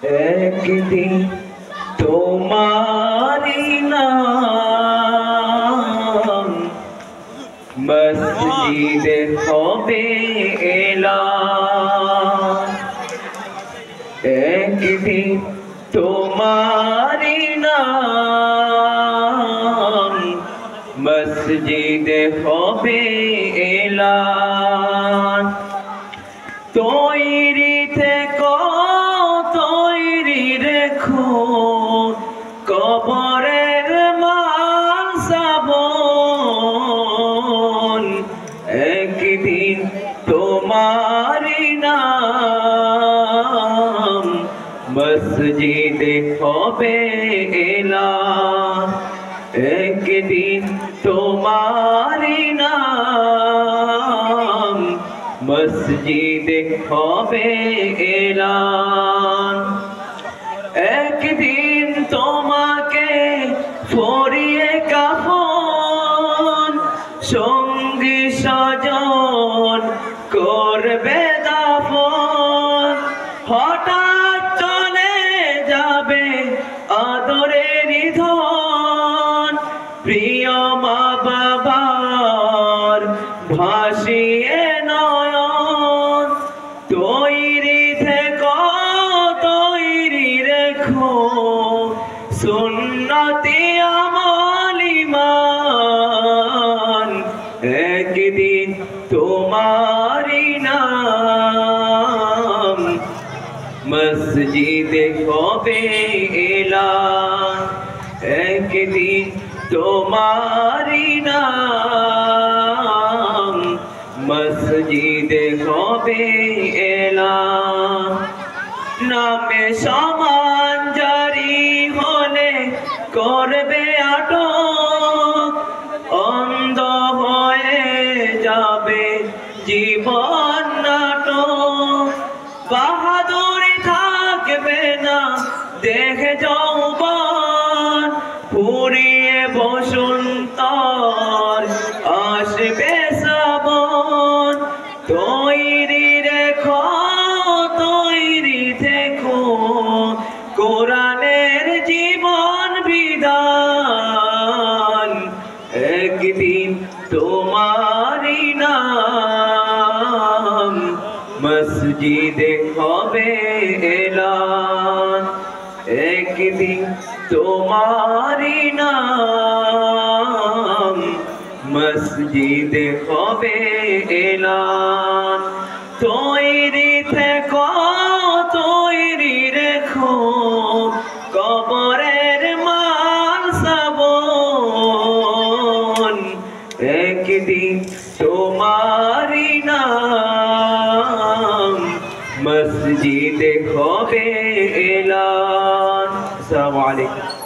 একদিন তোমারি নাম মসজিদে হবে এলান। একদিন তোমারি নাম মসজিদে হবে এলান। তৈরি থেকো তৈরি রেখো কবরের মানসাবন। একদিন তোমারি নাম মসজিদে হবে এলান। একদিন তোমারি নাম মসজিদে হবে এলান। একদিন তোমাকে পরিয়ে কাফন সঙ্গী স্বজন করবে দাফন। হঠাৎ চলে যাবে আদরের ধন, প্রিয় মা বাবার ভাসিয়ে নয়ন। তৈরি থেকো তৈরি রেখো সুন্নতি আমল ঈমান। একদিন তোমারি নাম মসজিদে হবে এলান। একদিন তোমারি নাম মসজিদে হবে এলান। নামে সমান জারি হলে করবে আটক, অন্ধ হয়ে যাবে জীবন নাটক। বাহাদুরি থাকবে না দেখে যৌবন, পুরিয়ে বসন্তর আসবে শ্রাবণ। তৈরি রেখো তৈরি থেকো কোরআনের জীবন বিধান। একদিন তোমারি নাম মসজিদে হবে এলান। একদিন তোমারি নাম মসজিদে হবে এলান। তৈরি থেকো তৈরি রেখো কবরের মানসাবন। একদিন তোমারি নাম মসজিদে হবে এলান। আসসালামু আলাইকুম।